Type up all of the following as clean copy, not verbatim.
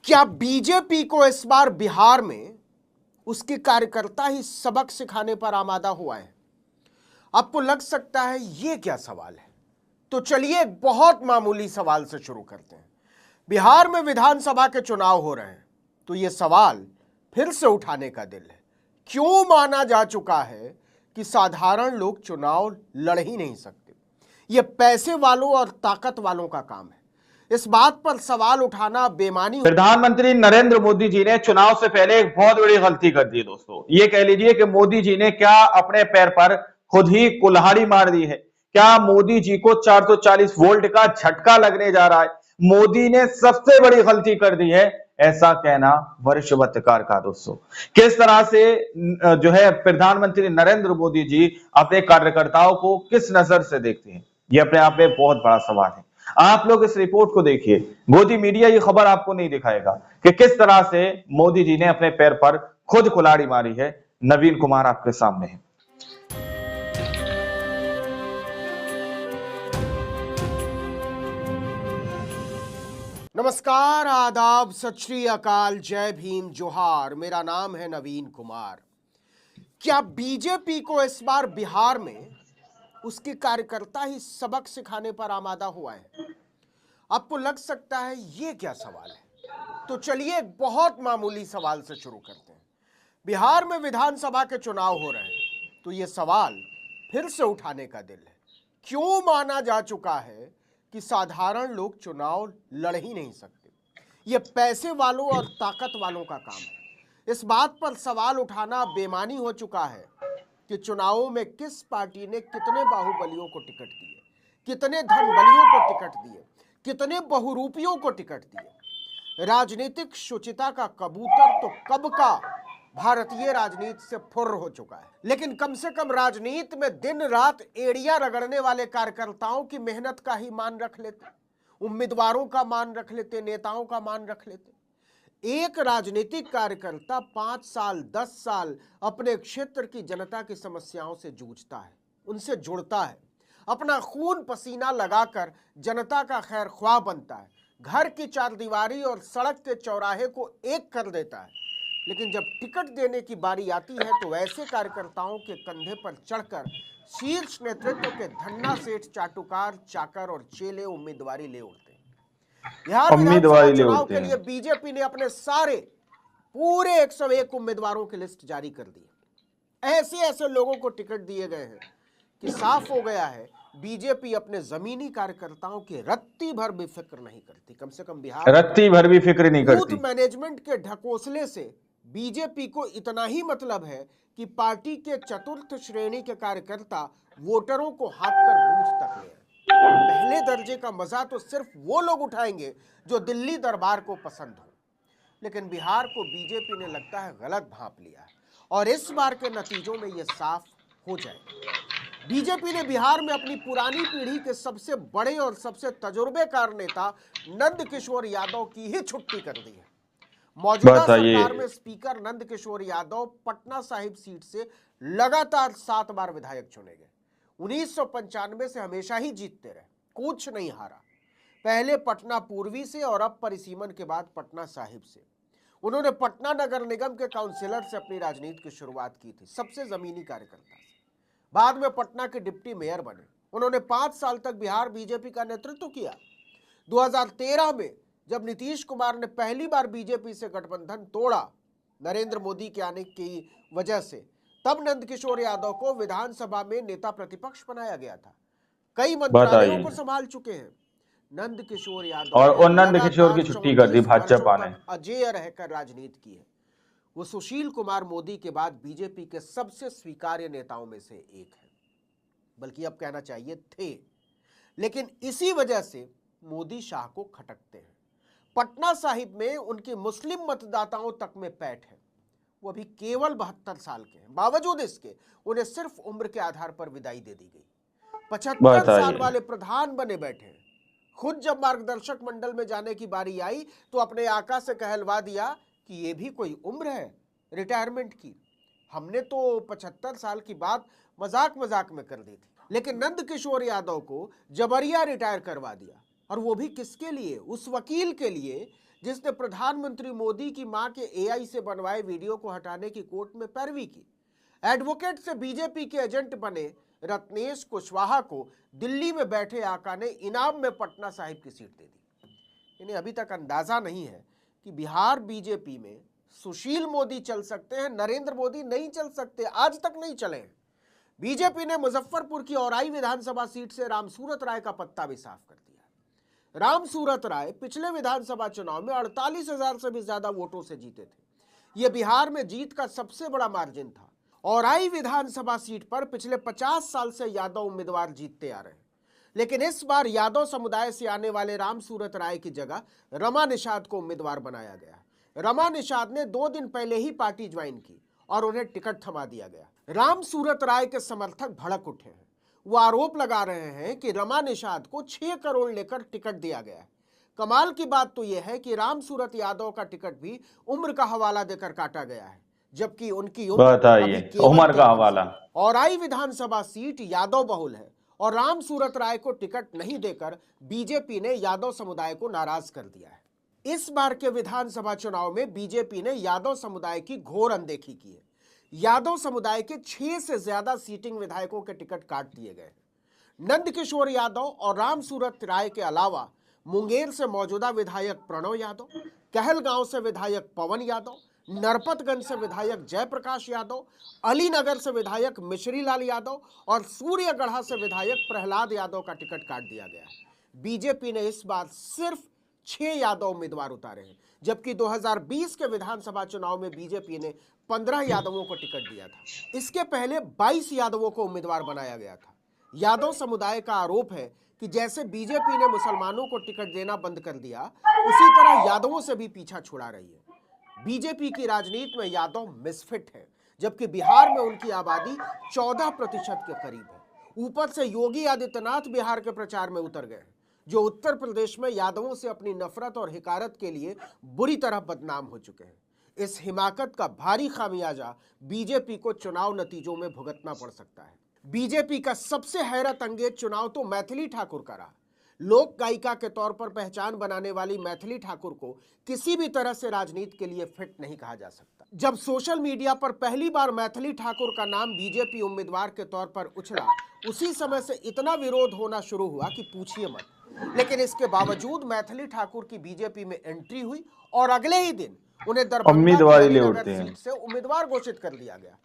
क्या बीजेपी को इस बार बिहार में उसके कार्यकर्ता ही सबक सिखाने पर आमादा हुआ है? आपको लग सकता है ये क्या सवाल है, तो चलिए एक बहुत मामूली सवाल से शुरू करते हैं। बिहार में विधानसभा के चुनाव हो रहे हैं, तो ये सवाल फिर से उठाने का दिल है। क्यों माना जा चुका है कि साधारण लोग चुनाव लड़ ही नहीं सकते? ये पैसे वालों और ताकत वालों का काम है। इस बात पर सवाल उठाना बेमानी। प्रधानमंत्री नरेंद्र मोदी जी ने चुनाव से पहले एक बहुत बड़ी गलती कर दी दोस्तों। ये कह लीजिए कि मोदी जी ने क्या अपने पैर पर खुद ही कुल्हाड़ी मार दी है। क्या मोदी जी को 440 वोल्ट का झटका लगने जा रहा है? मोदी ने सबसे बड़ी गलती कर दी है, ऐसा कहना वरिष्ठ पत्रकार का दोस्तों। किस तरह से जो है प्रधानमंत्री नरेंद्र मोदी जी अपने कार्यकर्ताओं को किस नजर से देखते हैं, ये अपने आप में बहुत बड़ा सवाल है। आप लोग इस रिपोर्ट को देखिए। मोदी मीडिया ये खबर आपको नहीं दिखाएगा कि किस तरह से मोदी जी ने अपने पैर पर खुद कुल्हाड़ी मारी है। नवीन कुमार आपके सामने है। नमस्कार, आदाब, सत श्री अकाल, जय भीम, जोहार। मेरा नाम है नवीन कुमार। क्या बीजेपी को इस बार बिहार में उसके कार्यकर्ता ही सबक सिखाने पर आमादा हुआ है? आपको लग सकता है ये क्या सवाल है, तो चलिए एक बहुत मामूली सवाल से शुरू करते हैं। बिहार में विधानसभा के चुनाव हो रहे हैं, तो ये सवाल फिर से उठाने का दिल है। क्यों माना जा चुका है कि साधारण लोग चुनाव लड़ ही नहीं सकते? ये पैसे वालों और ताकत वालों का काम है। इस बात पर सवाल उठाना बेमानी हो चुका है कि चुनावों में किस पार्टी ने कितने बाहुबलियों को टिकट दिए, कितने धनबलियों को टिकट दिए, कितने बहुरूपियों को टिकट दिए। राजनीतिक शुचिता का कबूतर तो कब का भारतीय राजनीति से फुर्र हो चुका है, लेकिन कम से कम राजनीति में दिन रात एड़ियां रगड़ने वाले कार्यकर्ताओं की मेहनत का ही मान रख लेते, उम्मीदवारों का मान रख लेते, नेताओं का मान रख लेते। एक राजनीतिक कार्यकर्ता 5 साल 10 साल अपने क्षेत्र की जनता की समस्याओं से जूझता है, उनसे जुड़ता है, अपना खून पसीना लगाकर जनता का खैर ख्वाह बनता है, घर की चारदीवारी और सड़क के चौराहे को एक कर देता है। लेकिन जब टिकट देने की बारी आती है तो ऐसे कार्यकर्ताओं के कंधे पर चढ़कर शीर्ष नेतृत्व के धन्ना सेठ, चाटुकार, चाकर और चेले उम्मीदवारी ले उठते हैं। बिहार विधानसभा चुनाव के लिए बीजेपी ने अपने सारे पूरे 101 उम्मीदवारों की लिस्ट जारी कर दी। ऐसे ऐसे लोगों को टिकट दिए गए हैं कि साफ हो गया है बीजेपी अपने जमीनी कार्यकर्ताओं की रत्ती भर भी फिक्र नहीं करती। कम से कम बिहार रत्ती भर भी फिक्र नहीं करती। बूथ मैनेजमेंट के ढकोसले से बीजेपी को इतना ही मतलब है कि पार्टी के चतुर्थ श्रेणी के कार्यकर्ता वोटरों को हाथ कर बूथ तक ले आए। पहले दर्जे का मजा तो सिर्फ वो लोग उठाएंगे जो दिल्ली दरबार को पसंद हो। लेकिन बिहार को बीजेपी ने लगता है गलत भांप लिया है और इस बार के नतीजों में यह साफ हो जाएगा। बीजेपी ने बिहार में अपनी पुरानी पीढ़ी के सबसे बड़े और सबसे तजुर्बेकार नेता नंद किशोर यादव की ही छुट्टी कर दी है। मौजूदा सरकार में स्पीकर नंद किशोर यादव पटना साहिब सीट से लगातार 7 बार विधायक चुने गए। 1995 से हमेशा ही जीतते रहे, कुछ नहीं हारा। पहले पटना पूर्वी से और अब परिसीमन के बाद पटना साहिब से। उन्होंने पटना नगर निगम के काउंसिलर से अपनी राजनीति की शुरुआत की थी, सबसे जमीनी कार्यकर्ता से। बाद में पटना के डिप्टी मेयर बने। उन्होंने 5 साल तक बिहार बीजेपी का नेतृत्व किया। 2013 में जब नीतीश कुमार ने पहली बार बीजेपी से गठबंधन तोड़ा नरेंद्र मोदी के आने की वजह से, तब नंद किशोर यादव को विधानसभा में नेता प्रतिपक्ष बनाया गया था। कई मंत्रालयों को संभाल चुके हैं नंद किशोर यादव, और नंद किशोर की छुट्टी कर दी भाजपा ने। अजेय रहकर राजनीति की है। वो सुशील कुमार मोदी के बाद बीजेपी के सबसे स्वीकार्य नेताओं में से एक है, बल्कि अब कहना चाहिए थे। लेकिन इसी वजह से मोदी शाह को खटकते हैं। पटना साहिब में उनकी मुस्लिम मतदाताओं तक में पैठ है। वो अभी केवल 72 साल के हैं। बावजूद इसके उन्हें सिर्फ उम्र के आधार पर विदाई दे दी गई। 75 साल वाले प्रधान बने बैठे हैं। खुद जब मार्गदर्शक मंडल में जाने की बारी आई तो अपने आका से कहलवा दिया कि ये भी कोई उम्र है रिटायरमेंट की। हमने तो 75 साल की बात मजाक मजाक में कर दी थी, लेकिन नंद किशोर यादव को जबरिया रिटायर करवा दिया। और वो भी किसके लिए? उस वकील के लिए जिसने प्रधानमंत्री मोदी की मां के एआई से बनवाए वीडियो को हटाने की कोर्ट में पैरवी की। एडवोकेट से बीजेपी के एजेंट बने रत्नेश कुशवाहा को दिल्ली में बैठे आका ने इनाम में पटना साहिब की सीट दे दी। इन्हें अभी तक अंदाजा नहीं है कि बिहार बीजेपी में सुशील मोदी चल सकते हैं, नरेंद्र मोदी नहीं चल सकते, आज तक नहीं चले हैं। बीजेपी ने मुजफ्फरपुर की औराई विधानसभा सीट से रामसूरत राय का पत्ता भी साफ कर दिया। रामसूरत राय पिछले विधानसभा चुनाव में 48,000 से भी ज्यादा वोटों से जीते थे। यह बिहार में जीत का सबसे बड़ा मार्जिन था। औराई विधानसभा सीट पर पिछले 50 साल से यादव उम्मीदवार जीतते आ रहे हैं, लेकिन इस बार यादव समुदाय से आने वाले रामसूरत राय की जगह रमा निषाद को उम्मीदवार बनाया गया। रमा निषाद ने 2 दिन पहले ही पार्टी ज्वाइन की और उन्हें टिकट थमा दिया गया। रामसूरत राय के समर्थक भड़क उठे हैं। वो आरोप लगा रहे हैं कि रमा निषाद को 6 करोड़ लेकर टिकट दिया गया है। कमाल की बात तो यह है कि रामसूरत यादव का टिकट भी उम्र का हवाला देकर काटा गया है, जबकि उनकी उम्र का हवाला। औराई विधानसभा सीट यादव बहुल है और रामसूरत राय को टिकट नहीं देकर बीजेपी ने यादव समुदाय को नाराज कर दिया है। इस बार के विधानसभा चुनाव में बीजेपी ने यादव समुदाय की घोर अनदेखी की है। यादव समुदाय के 6 से ज्यादा सीटिंग विधायकों के टिकट काट दिए गए। नंदकिशोर यादव और रामसूरत राय के अलावा मुंगेर से मौजूदा विधायक प्रणव यादव, कहलगांव से विधायक पवन यादव, नरपतगंज से विधायक जयप्रकाश यादव, अलीनगर से विधायक मिश्रीलाल यादव और सूर्यगढ़ा से विधायक प्रहलाद यादव का टिकट काट दिया गया है। बीजेपी ने इस बार सिर्फ 6 यादव उम्मीदवार उतारे हैं, जबकि 2020 के विधानसभा चुनाव में बीजेपी ने 15 यादवों को टिकट दिया था। इसके पहले 22 यादवों को उम्मीदवार बनाया गया था। यादव समुदाय का आरोप है कि जैसे बीजेपी ने मुसलमानों को टिकट देना बंद कर दिया, उसी तरह यादवों से भी पीछा छुड़ा रही है। बीजेपी की राजनीति में यादव मिसफिट है, जबकि बिहार में उनकी आबादी 14% के करीब है। ऊपर से योगी आदित्यनाथ बिहार के प्रचार में उतर गए, जो उत्तर प्रदेश में यादवों से अपनी नफरत और हिकारत के लिए बुरी तरह बदनाम हो चुके हैं। इस हिमाकत का भारी खामियाजा बीजेपी को चुनाव नतीजों में भुगतना पड़ सकता है। बीजेपी का सबसे हैरत अंगेज चुनाव तो मैथिली ठाकुर का रहा। लोक गायिका के तौर पर पहचान बनाने वाली मैथिली ठाकुर को किसी भी तरह से राजनीति के लिए फिट नहीं कहा जा सकता। जब सोशल मीडिया पर पहली बार मैथिली ठाकुर का नाम बीजेपी उम्मीदवार के तौर पर उछला, उसी समय से इतना विरोध होना शुरू हुआ कि पूछिए मत। लेकिन इसके बावजूद मैथिली ठाकुर की बीजेपी में एंट्री हुई और अगले ही दिन उन्हें दरभंगा सीट से उम्मीदवार घोषित कर दिया गया।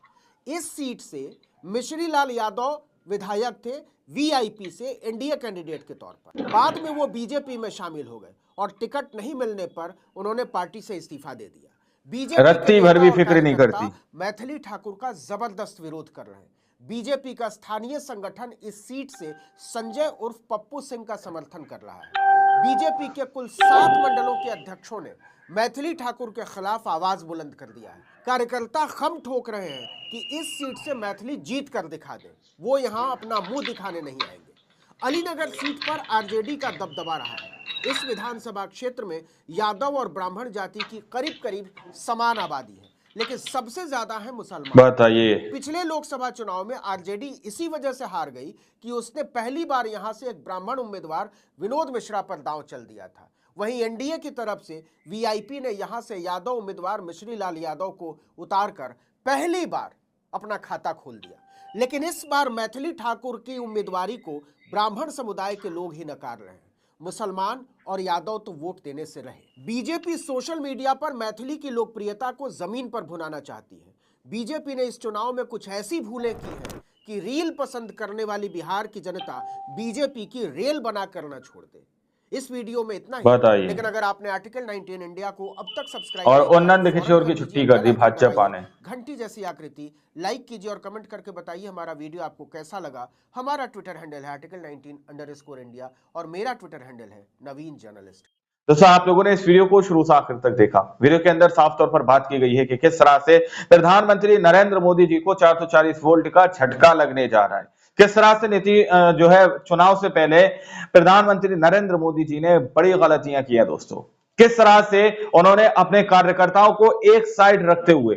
इस सीट से मिश्रीलाल यादव विधायक थे, वीआईपी से एनडीए कैंडिडेट के तौर पर। बाद में वो बीजेपी में शामिल हो गए और टिकट नहीं मिलने पर उन्होंने पार्टी से इस्तीफा दे दिया। बीजेपी भर भी फिक्र नहीं करती। मैथिली ठाकुर का जबरदस्त विरोध कर रहे हैं। बीजेपी का स्थानीय संगठन इस सीट से संजय उर्फ पप्पू सिंह का समर्थन कर रहा है। बीजेपी के कुल 7 मंडलों के अध्यक्षों ने मैथिली ठाकुर के खिलाफ आवाज बुलंद कर दिया है। कार्यकर्ता खम ठोक रहे हैं कि इस सीट से मैथिली जीत कर दिखा दे, वो यहां अपना मुंह दिखाने नहीं आएंगे। अलीनगर सीट पर आरजेडी का दबदबा रहा है। इस विधानसभा क्षेत्र में यादव और ब्राह्मण जाति की करीब करीब समान आबादी है, लेकिन सबसे ज्यादा है मुसलमान। बताइए, पिछले लोकसभा चुनाव में आरजेडी इसी वजह से हार गई कि उसने पहली बार यहां से एक ब्राह्मण उम्मीदवार विनोद मिश्रा पर दांव चल दिया था। वहीं एनडीए की तरफ से वीआईपी ने यहां से यादव उम्मीदवार मिश्रीलाल यादव को उतारकर पहली बार अपना खाता खोल दिया। लेकिन इस बार मैथिली ठाकुर की उम्मीदवारी को ब्राह्मण समुदाय के लोग ही नकार रहे हैं। मुसलमान और यादव तो वोट देने से रहे। बीजेपी सोशल मीडिया पर मैथिली की लोकप्रियता को जमीन पर भुनाना चाहती है। बीजेपी ने इस चुनाव में कुछ ऐसी भूलें की हैं कि रील पसंद करने वाली बिहार की जनता बीजेपी की रेल बना करना छोड़ दे। इस वीडियो में इतना ही, लेकिन अगर आपने आर्टिकल 19 इंडिया को अब तक सब्सक्राइब और नंदकिशोर की छुट्टी कर दी भाजपा ने, घंटी जैसी आकृति लाइक कीजिए और कमेंट करके बताइए हमारा वीडियो आपको कैसा लगा। हमारा ट्विटर हैंडल है article19_India और मेरा ट्विटर हैंडल है नवीन जर्नलिस्ट। दोस्तों, आप लोगों ने इस वीडियो को शुरू से आखिर तक देखा। वीडियो के अंदर साफ तौर पर बात की गई है कि किस तरह से प्रधानमंत्री नरेंद्र मोदी जी को 440 वोल्ट का झटका लगने जा रहा है। किस तरह से नीति जो है चुनाव से पहले प्रधानमंत्री नरेंद्र मोदी जी ने बड़ी गलतियां की हैं। दोस्तों, किस तरह से उन्होंने अपने कार्यकर्ताओं को एक साइड रखते हुए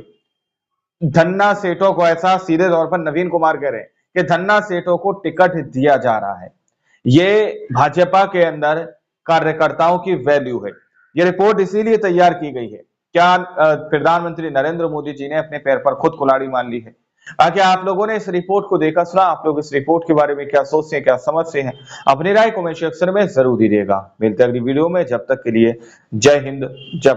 धन्ना सेठों को, ऐसा सीधे तौर पर नवीन कुमार कह रहे हैं कि धन्ना सेठों को टिकट दिया जा रहा है। ये भाजपा के अंदर कार्यकर्ताओं की वैल्यू है। ये रिपोर्ट इसीलिए तैयार की गई है। क्या प्रधानमंत्री नरेंद्र मोदी जी ने अपने पैर पर खुद कुल्हाड़ी मार ली है? क्या आप लोगों ने इस रिपोर्ट को देखा सुना? आप लोग इस रिपोर्ट के बारे में क्या सोचते हैं, क्या समझते हैं? अपनी राय कमेंट सेक्शन में जरूर दीजिएगा। मिलते हैं अगली वीडियो में, जब तक के लिए जय हिंद, जय